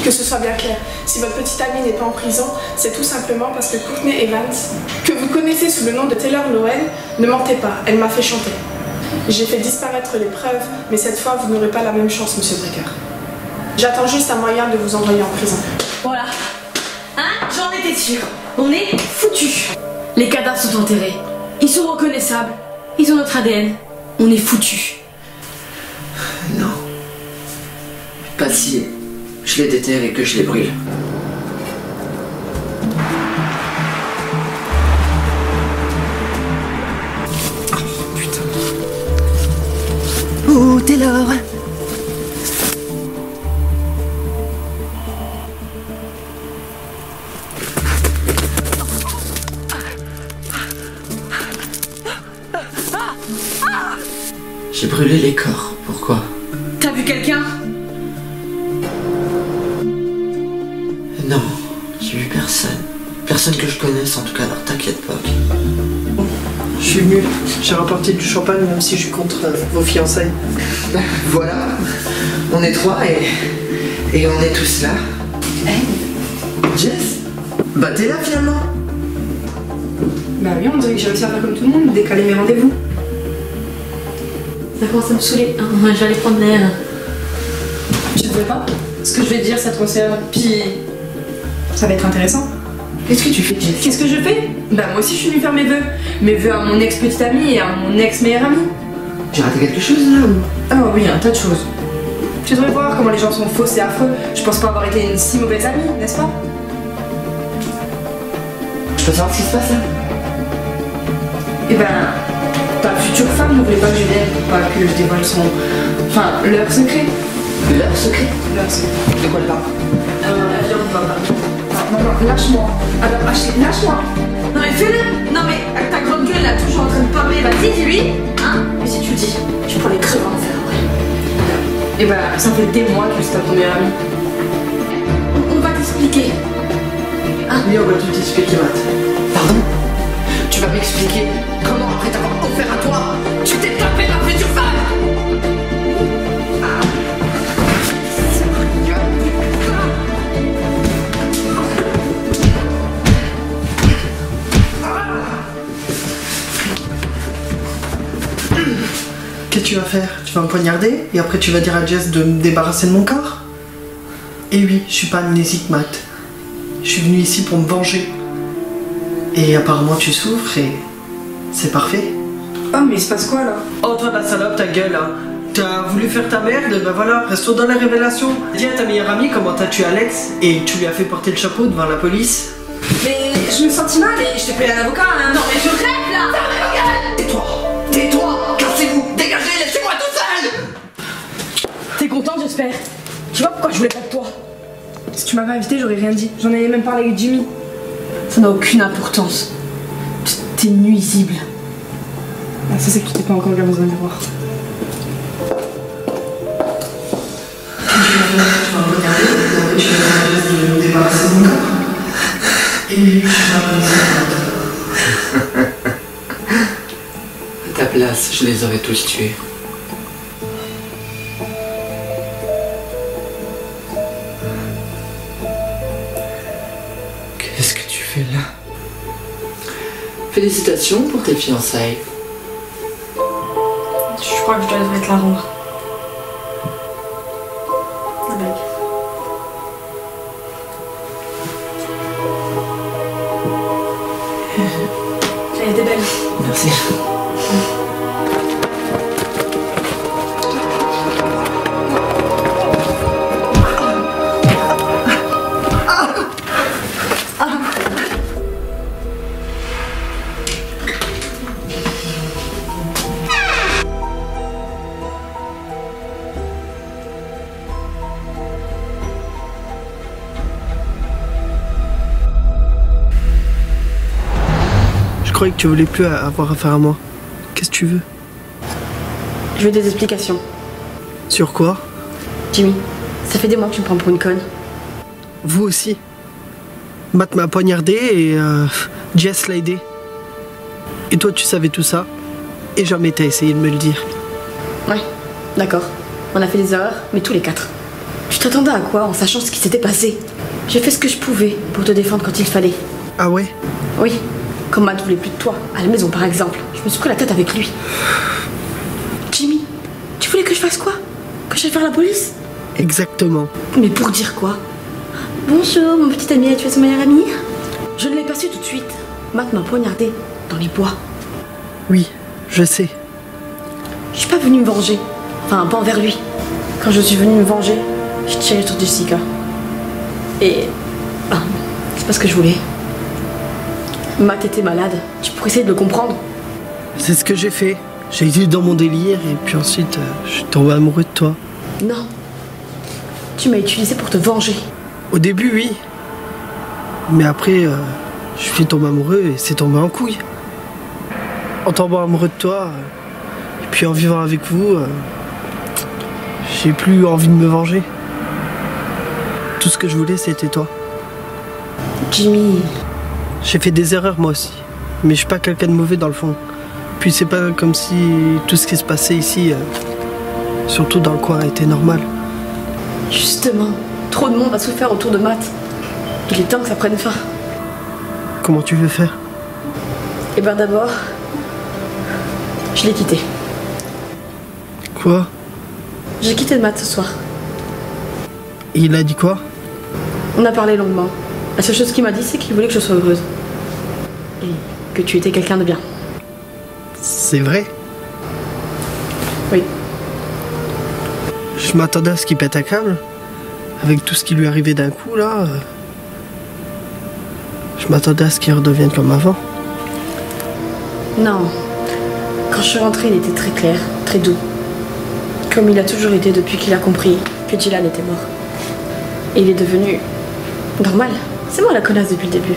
Que ce soit bien clair, si votre petite amie n'est pas en prison, c'est tout simplement parce que Courtney Evans, que vous connaissez sous le nom de Taylor Lowen, ne mentez pas, elle m'a fait chanter. J'ai fait disparaître les preuves, mais cette fois, vous n'aurez pas la même chance, monsieur Brecker. J'attends juste un moyen de vous envoyer en prison. Voilà. Hein? J'en étais sûre. On est foutus. Les cadavres sont enterrés. Ils sont reconnaissables. Ils ont notre ADN. On est foutus. Non. Pas si je les déterre et que je les brûle. Oh putain. Oh Taylor. J'ai brûlé les corps. Pourquoi? T'as vu quelqu'un? Non, j'ai vu personne. Personne que je connaisse en tout cas, alors t'inquiète pas. Je suis venu, j'ai rapporté du champagne même si je suis contre vos fiançailles. Voilà, on est trois et on est tous là. Hey, Jess, bah t'es là finalement. Bah oui, on dirait que j'ai réussi à faire comme tout le monde, décaler mes rendez-vous. Ça commence à me saouler. Je vais aller prendre l'air. Tu devrais pas? Ce que je vais te dire, ça te concerne. Puis, ça va être intéressant. Qu'est-ce que tu fais, Jess? Qu'est-ce que je fais? Bah moi aussi je suis venue faire mes vœux. Mes vœux à mon ex-petite amie et à mon ex-meilleur ami. J'ai raté quelque chose là ou? Ah oui, un tas de choses. Tu devrais voir comment les gens sont fausses et affreux. Je pense pas avoir été une si mauvaise amie, n'est-ce pas? Je peux savoir ce qui se passe là? Eh ben, ta future femme ne voulait pas que je vienne pour pas que je dévoile son... Enfin, leur secret. Leur secret? Leur secret. De quoi elle parle? Viens, on va parler. Non, lâche-moi. Alors, Ashley, lâche-moi. Non mais fais-le. Non mais avec ta grande gueule là, toujours en train de parler, vas-y dis-lui. Hein? Mais si tu le dis, tu prends les crevants en faire après. Eh ben, ça fait des mois que c'est ton meilleur ami. On va t'expliquer. Oui, on va tout expliquer, Matt. Pardon? Tu vas m'expliquer comment, après t'avoir offert à toi, tu t'es tapé ma future femme? Qu'est-ce que tu vas faire? Tu vas me poignarder et après tu vas dire à Jess de me débarrasser de mon corps? Et oui, je suis pas amnésique, Matt. Je suis venu ici pour me venger. Et apparemment tu souffres et c'est parfait. Oh, mais il se passe quoi là? Oh toi la salope, ta gueule hein. T'as voulu faire ta merde, ben voilà, restons dans la révélation. Dis à ta meilleure amie comment t'as tué Alex et tu lui as fait porter le chapeau devant la police. Mais je me sentis mal et je t'ai payé un avocat hein. Non mais je rêve là. Tais-toi! Tais-toi! Cassez-vous! Dégagez! Laissez-moi tout seul! T'es contente j'espère? Tu vois pourquoi je voulais pas de toi? Si tu m'avais invité, j'aurais rien dit. J'en avais même parlé avec Jimmy. Ça n'a aucune importance. T'es nuisible. Ah, ça c'est que tu t'es pas encore regardé dans un miroir. Tu vas me regarder et après tu vas dire à Jess de me débarrasser de mon corps. Et oui, je suis pas amnésique. À ta place, je les aurais tous tués. Qu'est-ce que tu fais là? Félicitations pour tes fiançailles. Je crois que je devrais te la rendre. La bague. Elle était belle. Merci. Je croyais que tu voulais plus avoir affaire à moi. Qu'est-ce que tu veux? Je veux des explications. Sur quoi? Jimmy, ça fait des mois que tu me prends pour une conne. Vous aussi. Matt m'a poignardé et Jess l'a aidé. Et toi tu savais tout ça et jamais t'as essayé de me le dire. Ouais, d'accord. On a fait des erreurs, mais tous les quatre. Tu t'attendais à quoi en sachant ce qui s'était passé? J'ai fait ce que je pouvais pour te défendre quand il fallait. Ah ouais? Oui, quand Matt voulait plus de toi, à la maison par exemple. Je me suis pris la tête avec lui. Jimmy, tu voulais que je fasse quoi? Que j'aille faire la police? Exactement. Mais pour dire quoi? Bonjour, mon petit ami, tu es son meilleur ami? Je ne l'ai pas su tout de suite. Matt m'a poignardé dans les bois. Oui, je sais. Je suis pas venue me venger. Enfin, pas envers lui. Quand je suis venue me venger, j'ai tiré sur Jessica. Et... c'est pas ce que je voulais. Matt était malade. Tu pourrais essayer de le comprendre. C'est ce que j'ai fait. J'ai été dans mon délire et puis ensuite, je suis tombé amoureux de toi. Non. Tu m'as utilisé pour te venger. Au début, oui. Mais après, je suis tombé amoureux et c'est tombé en couille. En tombant amoureux de toi, et puis en vivant avec vous, j'ai plus envie de me venger. Tout ce que je voulais, c'était toi. Jimmy... J'ai fait des erreurs moi aussi, mais je suis pas quelqu'un de mauvais dans le fond. Puis c'est pas comme si tout ce qui se passait ici, surtout dans le coin, était normal. Justement, trop de monde a souffert autour de Matt. Il est temps que ça prenne fin. Comment tu veux faire? Eh ben d'abord, je l'ai quitté. Quoi? J'ai quitté Matt ce soir. Et il a dit quoi? On a parlé longuement. La seule chose qu'il m'a dit, c'est qu'il voulait que je sois heureuse. Et que tu étais quelqu'un de bien. C'est vrai? Oui. Je m'attendais à ce qu'il pète un câble. Avec tout ce qui lui arrivait d'un coup, là. Je m'attendais à ce qu'il redevienne comme avant. Non. Quand je suis rentrée, il était très clair, très doux. Comme il a toujours été depuis qu'il a compris que Dylan était mort. Et il est devenu... normal. C'est moi la connasse depuis le début.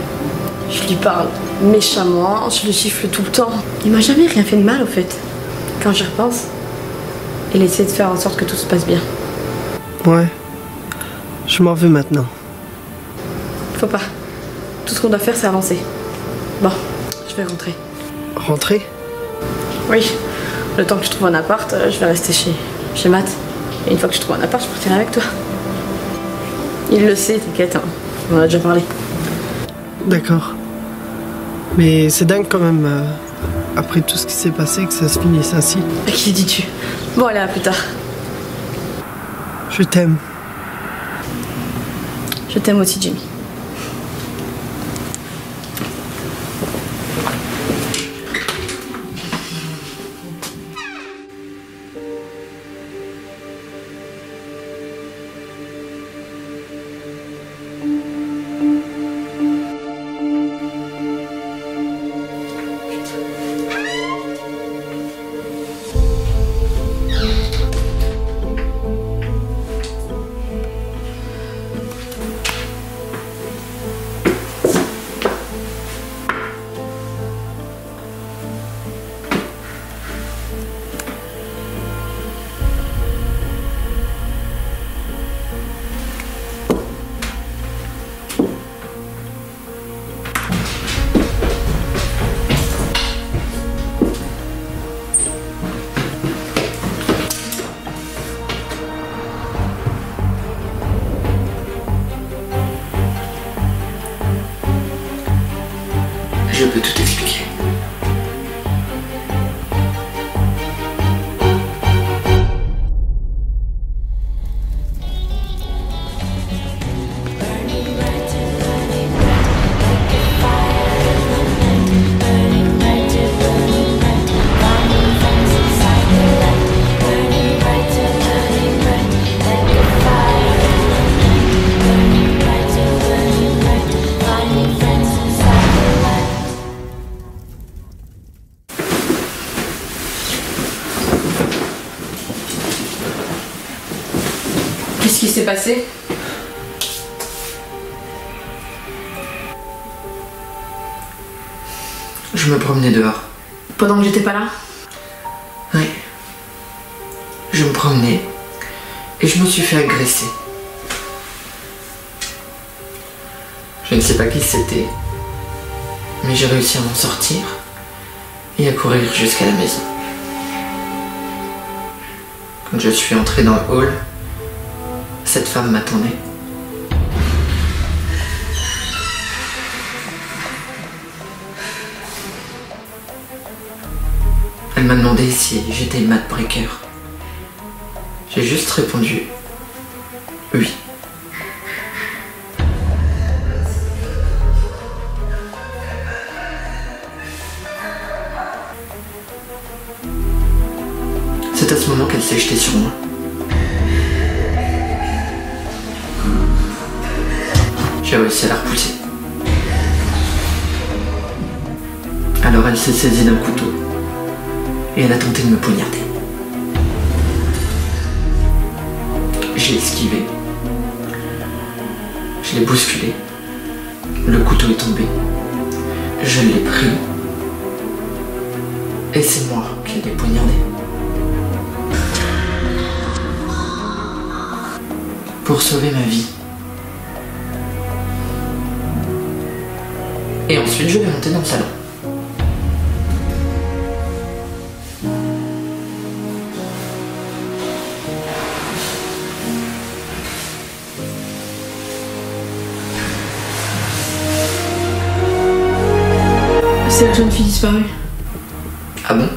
Je lui parle méchamment, je le gifle tout le temps. Il m'a jamais rien fait de mal au fait. Quand j'y repense, il essaie de faire en sorte que tout se passe bien. Ouais. Je m'en veux maintenant. Faut pas. Tout ce qu'on doit faire, c'est avancer. Bon, je vais rentrer. Rentrer? Oui. Le temps que je trouve un appart, je vais rester chez Matt. Et une fois que je trouve un appart, je partirai avec toi. Il le sait, t'inquiète, hein. On en a déjà parlé. D'accord. Mais c'est dingue quand même, après tout ce qui s'est passé, que ça se finisse ainsi. À qui dis-tu? Bon, allez, à plus tard. Je t'aime. Je t'aime aussi, Jimmy. Je peux tout expliquer. Qu'est-ce qui s'est passé? Je me promenais dehors. Pendant que j'étais pas là? Oui. Je me promenais et je me suis fait agresser. Je ne sais pas qui c'était, mais j'ai réussi à m'en sortir et à courir jusqu'à la maison. Quand je suis entré dans le hall, Cette femme m'attendait. Elle m'a demandé si j'étais Matt Breaker. J'ai juste répondu oui. C'est à ce moment qu'elle s'est jetée sur moi. J'ai réussi à la repousser. Alors elle s'est saisie d'un couteau et elle a tenté de me poignarder. J'ai esquivé. Je l'ai bousculé. Le couteau est tombé. Je l'ai pris. Et c'est moi qui l'ai poignardé. Pour sauver ma vie. Et ensuite, je vais monter dans le salon. C'est la jeune fille disparue. Ah bon?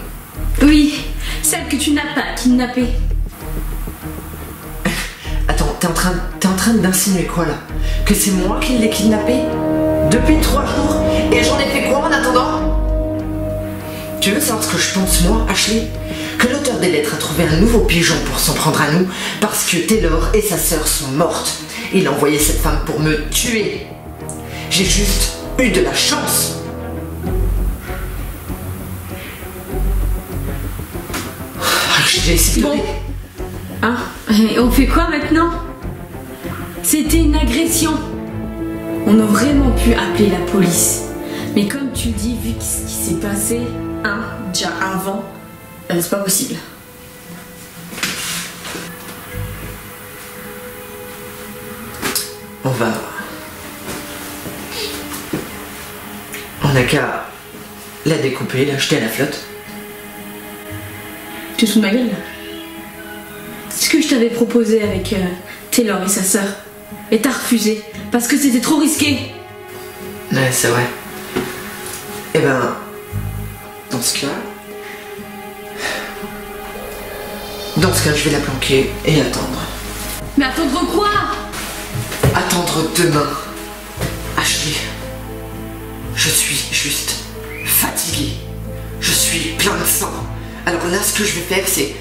Oui, celle que tu n'as pas kidnappée. Attends, t'es en train d'insinuer quoi là? Que c'est moi qui l'ai kidnappée? Depuis 3 jours? Et j'en ai fait quoi en attendant? Tu veux savoir ce que je pense moi, Ashley? Que l'auteur des lettres a trouvé un nouveau pigeon pour s'en prendre à nous parce que Taylor et sa sœur sont mortes. Il a envoyé cette femme pour me tuer. J'ai juste eu de la chance. J'ai explosé. Bon. Hein? Et on fait quoi maintenant? C'était une agression. On a vraiment pu appeler la police. Mais comme tu dis, vu ce qui s'est passé, déjà avant, c'est pas possible. On n'a qu'à la découper, la jeter à la flotte. Tu te fous de ma gueule là? C'est ce que je t'avais proposé avec Taylor et sa sœur. Et t'as refusé, parce que c'était trop risqué. Ouais, c'est vrai. Eh ben, dans ce cas, je vais la planquer et attendre. Mais attendre quoi? Attendre demain. Ashley, je suis juste fatigué. Je suis plein de sang. Alors là, ce que je vais faire, c'est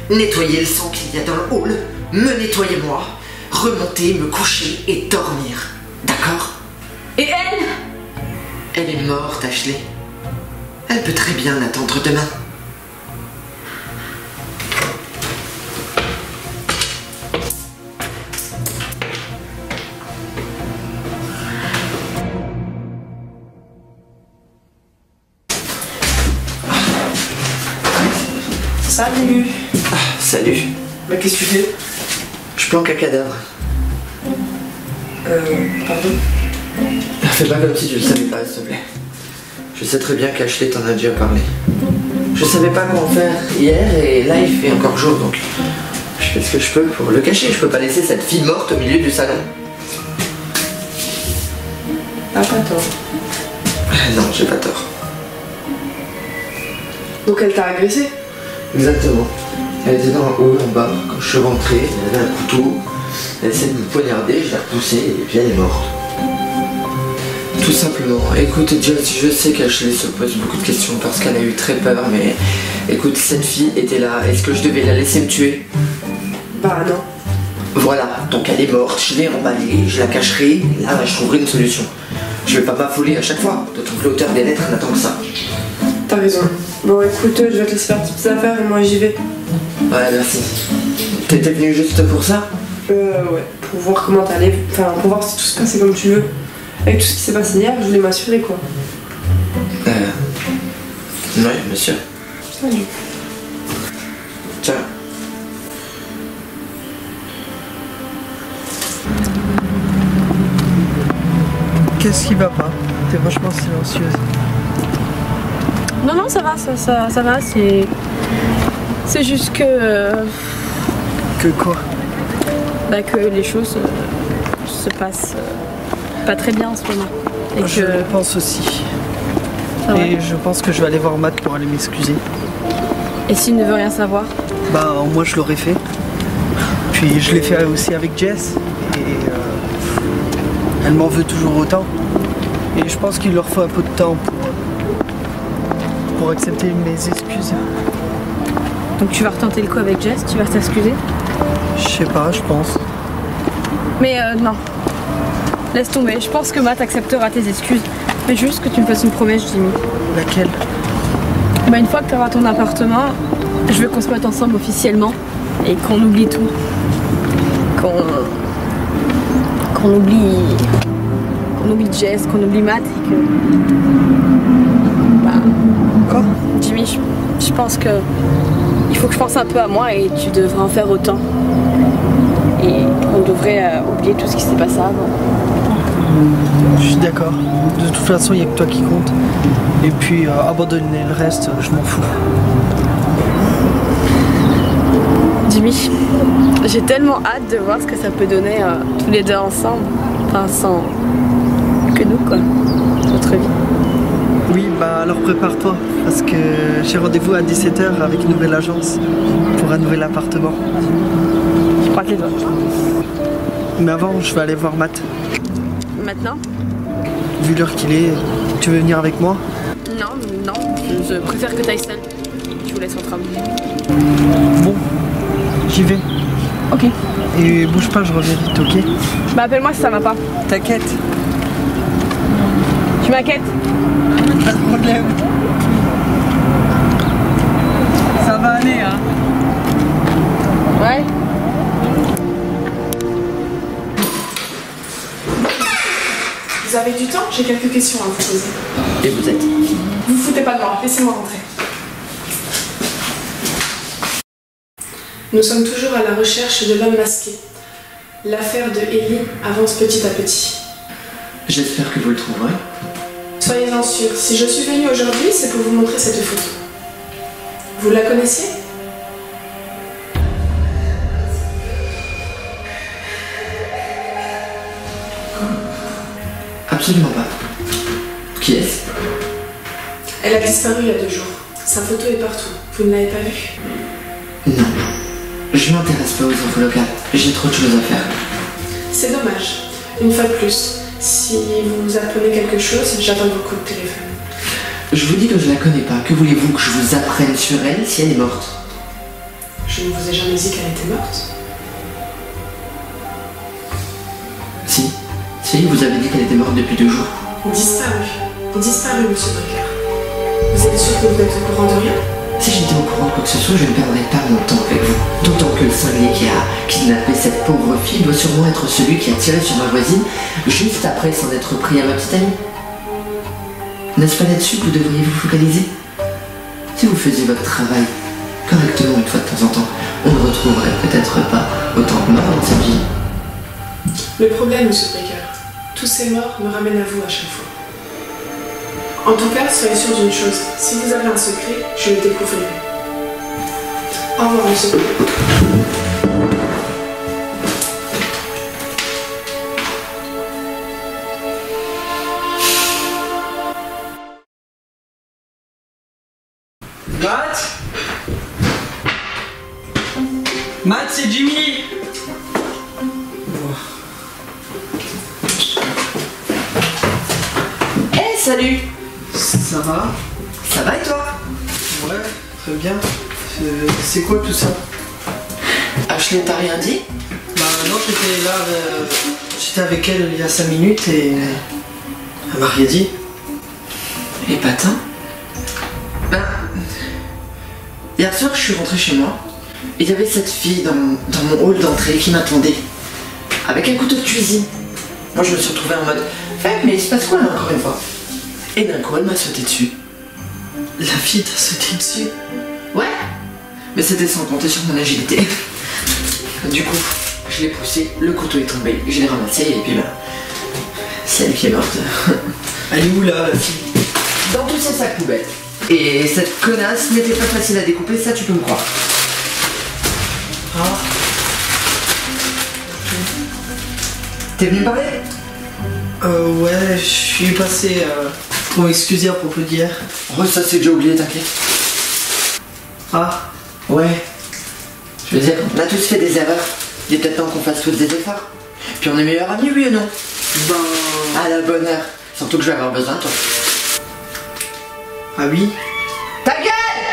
nettoyer le sang qu'il y a dans le hall, me nettoyer moi, remonter, me coucher et dormir. D'accord? Et elle? Elle est morte, Ashley. Elle peut très bien attendre demain. Salut. Salut. Bah qu'est-ce que tu fais? Je planque un cadavre. Pardon? Fais pas comme si tu le savais pas, s'il te plaît. Je sais très bien qu'Ashley t'en a déjà parlé. Je savais pas comment faire hier et là il fait encore jour donc je fais ce que je peux pour le cacher. Je peux pas laisser cette fille morte au milieu du salon. Ah, pas tort. Non, j'ai pas tort. Donc elle t'a agressé? Exactement. Elle était dans le hall en bas. Quand je suis rentré, elle avait un couteau. Elle essaie de me poignarder, je l'ai repoussée et puis elle est morte. Tout simplement. Écoute, Jess, je sais qu'Ashley se pose beaucoup de questions parce qu'elle a eu très peur, mais écoute, cette fille était là. Est-ce que je devais la laisser me tuer? Bah non. Voilà, donc elle est morte, je l'ai emballée, je la cacherai, et là je trouverai une solution. Je vais pas m'affoler à chaque fois, d'autant que l'auteur des lettres n'attend que ça. T'as raison. Bon écoute, je vais te laisser faire tes petites affaires et moi j'y vais. Ouais, merci. T'étais venu juste pour ça? Ouais, pour voir comment t'allais, enfin pour voir si tout se passait comme tu veux. Avec tout ce qui s'est passé hier, je voulais m'assurer quoi. Ouais, monsieur. Salut. Ciao. Qu'est-ce qui va pas? T'es vachement silencieuse. Non, ça va, ça va, c'est juste que... Que quoi? Bah, que les choses se passent pas très bien en ce moment. Et Je que... pense aussi. Ah ouais. Et je pense que je vais aller voir Matt pour aller m'excuser. Et s'il ne veut rien savoir? Bah moi je l'aurais fait. Puis je l'ai fait aussi avec Jess. Et elle m'en veut toujours autant. Et je pense qu'il leur faut un peu de temps pour accepter mes excuses. Donc tu vas retenter le coup avec Jess? Tu vas t'excuser? Je sais pas, je pense. Mais non. Laisse tomber. Je pense que Matt acceptera tes excuses. Mais juste que tu me fasses une promesse, Jimmy. Laquelle? Bah, une fois que tu auras ton appartement, je veux qu'on se mette ensemble officiellement et qu'on oublie tout. Qu'on oublie Jess, qu'on oublie Matt et que... Bah, Quoi? Jimmy, je pense que il faut que je pense un peu à moi et tu devrais en faire autant. Et on devrait oublier tout ce qui s'est passé avant. Je suis d'accord. De toute façon, il n'y a que toi qui compte. Et puis, abandonner le reste, je m'en fous. Jimmy, j'ai tellement hâte de voir ce que ça peut donner tous les deux ensemble. Enfin, sans que nous, quoi. Notre vie. Oui, bah alors prépare-toi. Parce que j'ai rendez-vous à 17h avec une nouvelle agence. Pour un nouvel appartement. Je crois que les doigts. Mais avant, je vais aller voir Matt. Maintenant? Vu l'heure qu'il est, tu veux venir avec moi? Non, je préfère que t'ailles seule. Je vous laisse entre hommes. Bon, j'y vais. Ok. Et bouge pas, je reviens vite, ok? Bah appelle-moi si ça va pas. T'inquiète. Tu m'inquiètes? Pas de problème. Ça va aller, hein? Ouais. Vous avez du temps? J'ai quelques questions à vous poser. Et vous êtes? Vous vous foutez pas de moi, laissez-moi rentrer. Nous sommes toujours à la recherche de l'homme masqué. L'affaire de Ellie avance petit à petit. J'espère que vous le trouverez. Soyez-en sûrs, si je suis venue aujourd'hui, c'est pour vous montrer cette photo. Vous la connaissiez? Absolument pas. Qui est-ce? Elle a disparu il y a 2 jours. Sa photo est partout. Vous ne l'avez pas vue? Non. Je m'intéresse pas aux infos locales. J'ai trop de choses à faire. C'est dommage. Une fois de plus, si vous apprenez quelque chose, j'attends vos coups de téléphone. Je vous dis que je la connais pas. Que voulez-vous que je vous apprenne sur elle si elle est morte? Je ne vous ai jamais dit qu'elle était morte. Si, vous avez dit qu'elle était morte depuis 2 jours. Disparu, monsieur Brecker. Vous êtes sûr que vous êtes au courant de rien? Si j'étais au courant de quoi que ce soit, je ne perdrais pas mon temps avec vous. D'autant que le cinglé qui a kidnappé cette pauvre fille doit sûrement être celui qui a tiré sur ma voisine juste après s'en être pris à ma petite amie. N'est-ce pas là-dessus que vous devriez vous focaliser? Si vous faisiez votre travail correctement une fois de temps en temps, on ne retrouverait peut-être pas autant de morts dans cette vie. Le problème, monsieur Brecker, tous ces morts me ramènent à vous à chaque fois. En tout cas, soyez sûr d'une chose, si vous avez un secret, je le découvrirai. Au revoir, monsieur Brecker. Matt, c'est Jimmy! Hey, salut! Ça va? Ça va et toi? Ouais, très bien. C'est quoi tout ça? Ashley t'a rien dit? Bah non, j'étais là, j'étais avec elle il y a 5 minutes et elle m'a rien dit. Et patin? Ben, hier soir, je suis rentré chez moi. Et il y avait cette fille dans mon hall d'entrée qui m'attendait. Avec un couteau de cuisine. Moi, je me suis retrouvé en mode mais il se passe quoi là encore une fois? Et d'un coup, elle m'a sauté dessus. La fille t'a sauté dessus? Ouais. Mais c'était sans compter sur mon agilité. Du coup, je l'ai poussé, le couteau est tombé, je l'ai ramassé et puis là, c'est elle qui est morte. Elle est où là, la fille? Dans tous ces sacs poubelles. Et cette connasse n'était pas facile à découper, ça tu peux me croire. Ah. T'es venu me parler? Ouais, je suis passé pour m'excuser à propos d'hier. Oh, ça c'est déjà oublié, t'inquiète. Ah, Ouais. Je veux dire, on a tous fait des erreurs. Il est peut-être temps qu'on fasse tous des efforts. Puis on est meilleurs amis, oui ou non? ben... À la bonne heure. Surtout que je vais avoir besoin de toi. Ah oui? Ta gueule!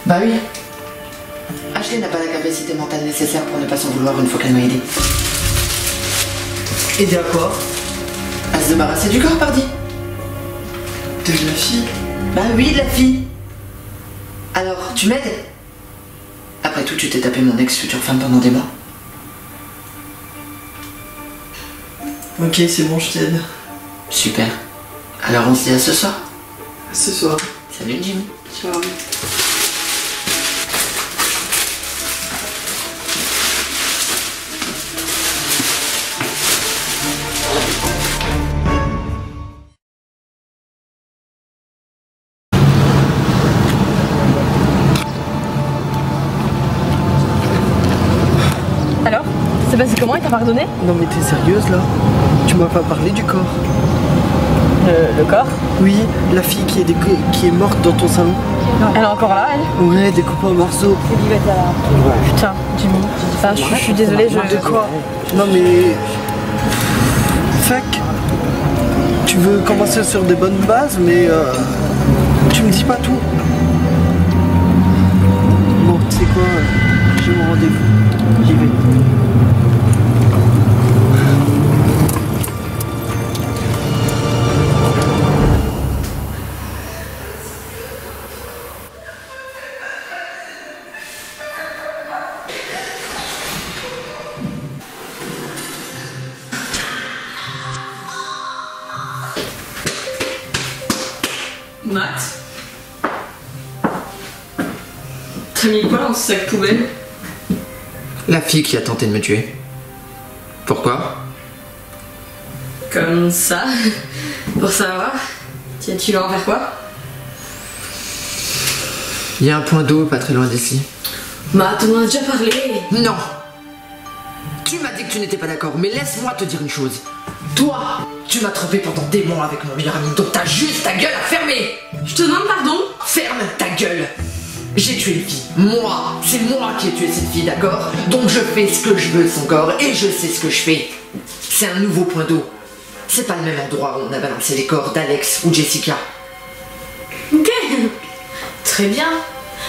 Bah oui. Ashley n'a pas la capacité mentale nécessaire pour ne pas s'en vouloir une fois qu'elle m'a aidé. Aider à quoi? À se débarrasser du corps, pardi. De la fille? Bah oui, de la fille. Alors, tu m'aides? Après tout, tu t'es tapé mon ex-future femme pendant des mois. Ok, c'est bon, je t'aide. Super. Alors on se dit à ce soir. À ce soir. Salut Jimmy. Ciao. Alors? C'est passé comment? Il t'a pardonné? Non mais t'es sérieuse là? Tu m'as pas parlé du corps? Le corps? Oui, la fille qui est morte dans ton salon. Elle est encore là, elle? Ouais, découpée en morceaux. Putain, Jimmy. Enfin, je suis désolée, De quoi? Non mais... Fuck. Tu veux commencer sur des bonnes bases, mais tu me dis pas tout. Bon, tu sais quoi? J'ai mon rendez-vous. J'y vais. Matt? T'as mis quoi dans ce sac poubelle? La fille qui a tenté de me tuer. Pourquoi? Comme ça? Pour savoir? Tu vas en faire quoi? Il y a un point d'eau pas très loin d'ici. Matt, on en a déjà parlé. Non! Tu m'as dit que tu n'étais pas d'accord, mais laisse-moi te dire une chose. Toi, tu m'as trompé pendant des mois avec mon meilleur ami, donc t'as juste ta gueule à fermer! Je te demande pardon? Ferme ta gueule! J'ai tué une fille. Moi, c'est moi qui ai tué cette fille, d'accord? Donc je fais ce que je veux de son corps et je sais ce que je fais. C'est un nouveau point d'eau. C'est pas le même endroit où on a balancé les corps d'Alex ou Jessica. Ok. Très bien.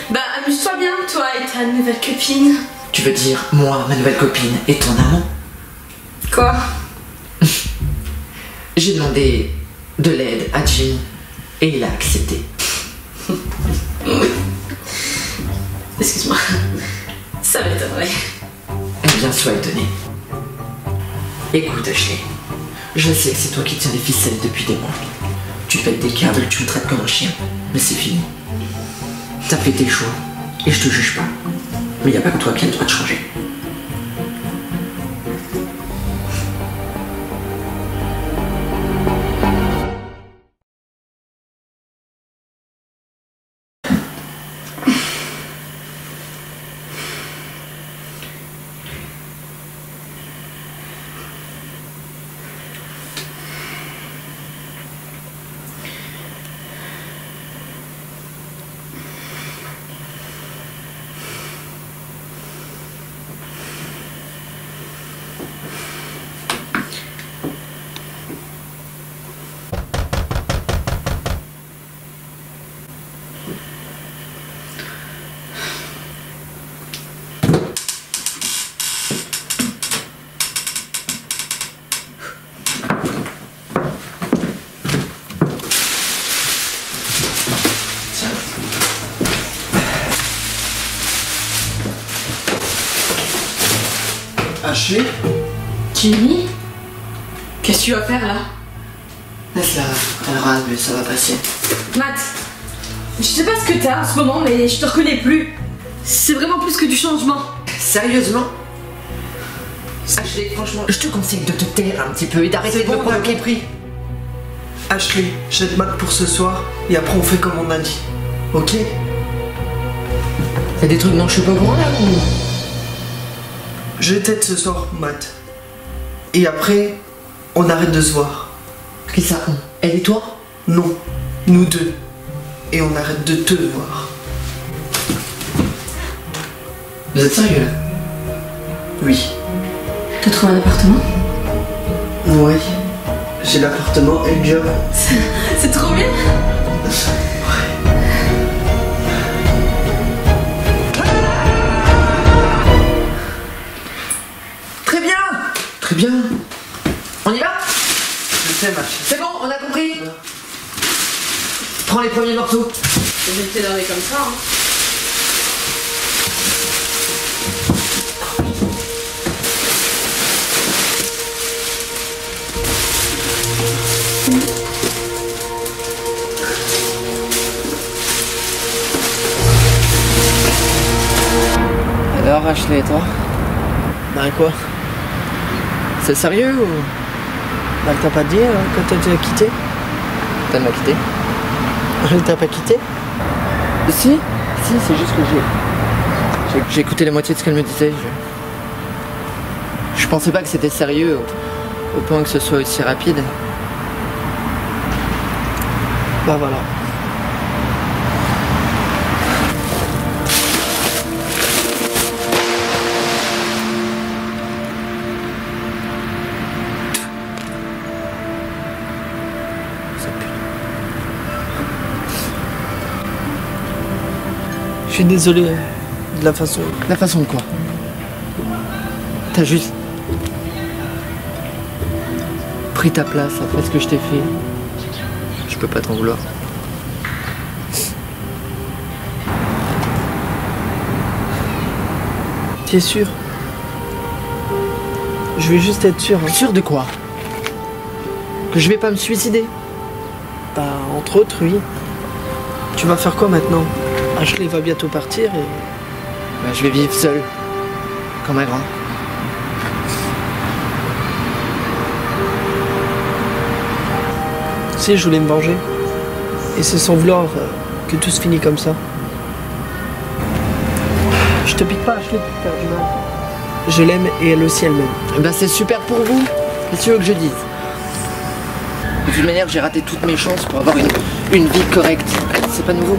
Bah, amuse-toi bien, toi et ta nouvelle copine. Tu veux dire, moi, ma nouvelle copine, et ton amant? Quoi? J'ai demandé de l'aide à Jim et il a accepté. Excuse-moi. Ça m'étonnerait. Eh bien, sois étonné. Écoute, Ashley, je sais que c'est toi qui tiens les ficelles depuis des mois. Tu pètes des câbles, tu me traites comme un chien, mais c'est fini. T'as fait tes choix, et je te juge pas. Mais y a pas que toi qui as le droit de changer. Ashley? Jimmy? Qu'est-ce que tu vas faire là? Laisse-la, elle râle, mais ça va passer. Matt, je sais pas ce que t'as en ce moment, mais je te reconnais plus. C'est vraiment plus que du changement. Sérieusement? Ashley, franchement, je te conseille de te taire un petit peu et d'arrêter de me on a provoquer. compris. Ashley, j'aide Matt pour ce soir et après on fait comme on a dit. Ok? Y'a des trucs dont je suis pas au courant là ou... Je t'aide ce soir, Matt. Et après, on arrête de se voir. Qui ça? Elle et toi? Non, nous deux. Et on arrête de te voir. Vous êtes sérieux là? Oui. T'as trouvé un appartement? Oui. J'ai l'appartement et le job. C'est trop bien! Très bien! Très bien. On y va? Je sais, ma chérie. C'est bon, on a compris. Prends les premiers morceaux. Je vais te donner comme ça, hein. Alors Ashley et toi? Bah quoi? C'est sérieux ou? Bah elle t'a pas dit quand elle t'a quitté? T'as m'a quitté? Elle t'a pas quitté? Si, c'est juste que j'ai écouté la moitié de ce qu'elle me disait. Je pensais pas que c'était sérieux au point que ce soit aussi rapide. Bah voilà. Je suis désolé de la façon. La façon de quoi? T'as juste pris ta place après ce que je t'ai fait. Je peux pas t'en vouloir. T'es sûr? Je vais juste être sûr. Hein. Sûr de quoi? Que je vais pas me suicider? Bah entre autres oui. Tu vas faire quoi maintenant? Ashley va bientôt partir et... Bah, je vais vivre seul. Comme un grand. Tu sais, je voulais me venger. Et c'est sans vouloir que tout se finit comme ça. Je te pique pas, Ashley, pour faire du mal. Je l'aime et elle aussi, elle m'aime. Bah c'est super pour vous. Qu'est-ce que tu veux que je dise? De toute manière, j'ai raté toutes mes chances pour avoir une vie correcte. C'est pas nouveau.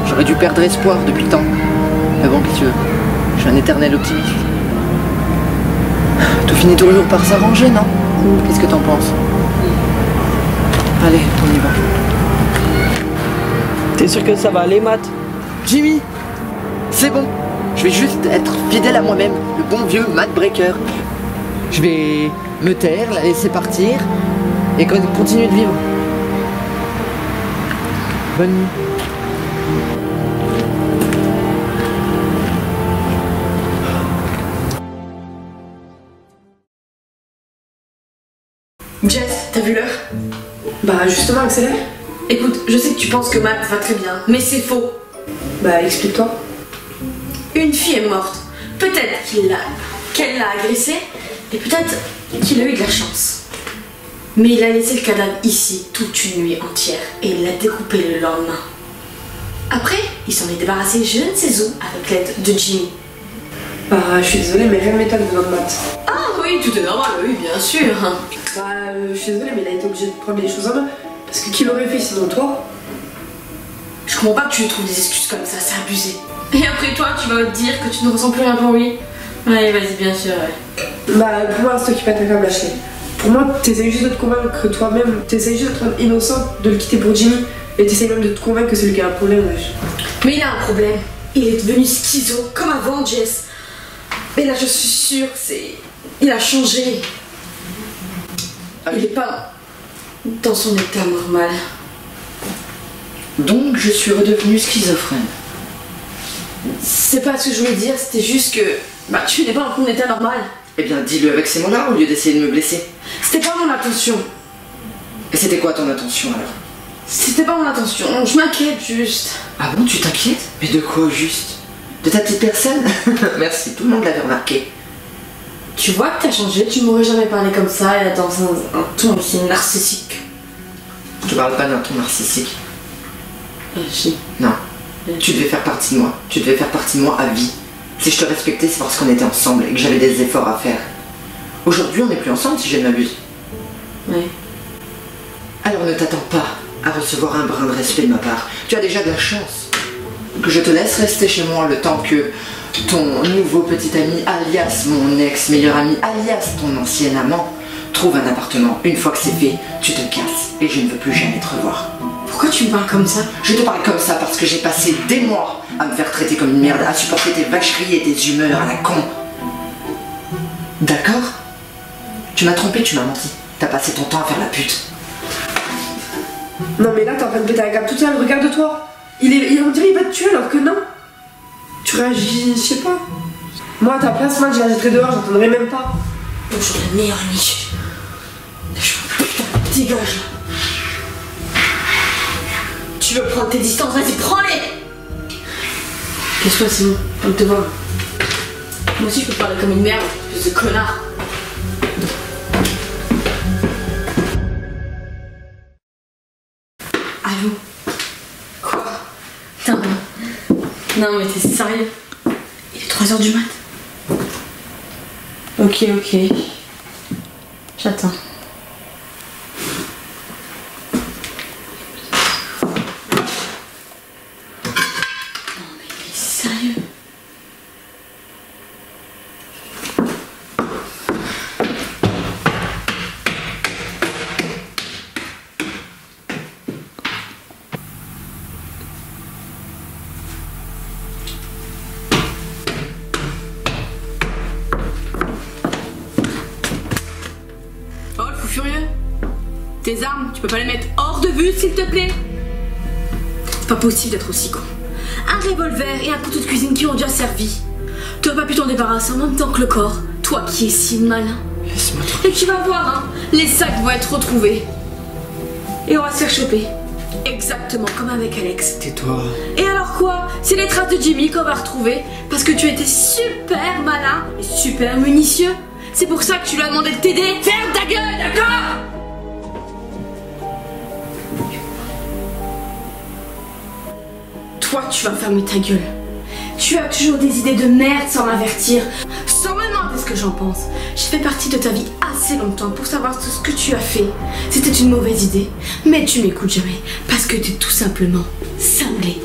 J'aurais dû perdre espoir depuis le temps. Mais bon, qu'est-ce que tu veux? Je suis un éternel optimiste. Tout finit toujours par s'arranger, non? Qu'est-ce que t'en penses? Allez, on y va. T'es sûr que ça va aller, Matt? Jimmy, c'est bon. Je vais juste être fidèle à moi-même, le bon vieux Matt Breaker. Je vais me taire, la laisser partir et continuer de vivre. Bonne nuit. Jess, t'as vu l'heure? Bah justement, accélère. Écoute, je sais que tu penses que Matt va très bien, mais c'est faux. Bah explique-toi. Une fille est morte. Peut-être qu'elle l'a agressée, et peut-être qu'il a eu de la chance. Mais il a laissé le cadavre ici toute une nuit entière, et il l'a découpé le lendemain. Après, il s'en est débarrassé je ne sais où avec l'aide de Jimmy. Bah je suis désolée, mais rien ne m'étonne venant de Matt. Ah oui, tout est normal, oui, bien sûr. Bah je suis désolée, mais il a été obligé de prendre les choses en main. Parce que qui l'aurait fait sinon toi? Je comprends pas que tu lui trouves des excuses comme ça, c'est abusé. Et après toi, tu vas te dire que tu ne ressens plus rien pour lui? Allez, vas-y, bien sûr, ouais. Bah pour moi, c'est toi qui pète un câble, Ashley. Pour moi, t'essayes juste de te convaincre toi-même, t'essayes juste de te rendre innocent, de le quitter pour Jimmy, et t'essayes même de te convaincre que c'est lui qui a un problème, wesh. Mais il a un problème. Il est devenu schizo, comme avant, Jess. Mais là, je suis sûre, il a changé. Il est pas dans son état normal. Donc je suis redevenue schizophrène. C'est pas ce que je voulais dire, c'était juste que tu n'es pas dans ton état normal. Eh bien dis-le avec ces mots-là au lieu d'essayer de me blesser. C'était pas mon intention. Et c'était quoi ton intention alors? C'était pas mon intention, je m'inquiète juste. Ah bon, tu t'inquiètes? Mais de quoi juste? De ta petite personne? Merci, tout le monde l'avait remarqué. Tu vois que t'as changé, tu m'aurais jamais parlé comme ça et dans un ton aussi narcissique. Je parle pas d'un ton narcissique. Si. Non. Tu devais faire partie de moi. Tu devais faire partie de moi à vie. Si je te respectais, c'est parce qu'on était ensemble et que j'avais des efforts à faire. Aujourd'hui, on n'est plus ensemble si je ne m'abuse. Ouais. Alors ne t'attends pas à recevoir un brin de respect de ma part. Tu as déjà de la chance que je te laisse rester chez moi le temps que ton nouveau petit ami, alias mon ex-meilleur ami, alias ton ancien amant, trouve un appartement. Une fois que c'est fait, tu te casses et je ne veux plus jamais te revoir. Pourquoi tu me parles comme ça? Je te parle comme ça parce que j'ai passé des mois à me faire traiter comme une merde, à supporter tes vacheries et tes humeurs à la con. D'accord? Tu m'as trompé, tu m'as menti. T'as passé ton temps à faire la pute. Non mais là t'es en train de péter un câble toute seule, regarde-toi. On dirait qu'il va te tuer alors que non. Tu réagis, je sais pas. Moi à ta place, moi je réagirais dehors, j'entendrais même pas. Bonjour la meilleure amie. Putain, dégage. Tu veux prendre tes distances, vas-y, prends-les. Qu'est-ce que c'est bon, on te voit. Moi aussi je peux parler comme une merde, espèce de connard. Allô? Quoi? Putain. Non mais t'es sérieux? Il est 3h du mat. Ok. J'attends. Non mais il est sérieux? Oh le fou furieux! Tes armes, tu peux pas les mettre hors de vue s'il te plaît? C'est pas possible d'être aussi con. Un revolver et un couteau de cuisine qui ont déjà servi. Tu aurais pas pu t'en débarrasser en même temps que le corps, toi qui es si malin. Laisse-moi Et tu vas voir, hein, les sacs vont être retrouvés. Et on va se faire choper. Exactement comme avec Alex. tais-toi. Et alors quoi? C'est les traces de Jimmy qu'on va retrouver parce que tu étais super malin et super munitieux. C'est pour ça que tu lui as demandé de t'aider. Ferme ta gueule, d'accord? Toi, tu vas fermer ta gueule. Tu as toujours des idées de merde sans m'avertir, sans me demander ce que j'en pense. J'ai fait partie de ta vie assez longtemps pour savoir tout ce que tu as fait. C'était une mauvaise idée, mais tu m'écoutes jamais parce que tu es tout simplement cinglé.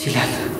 Dylan.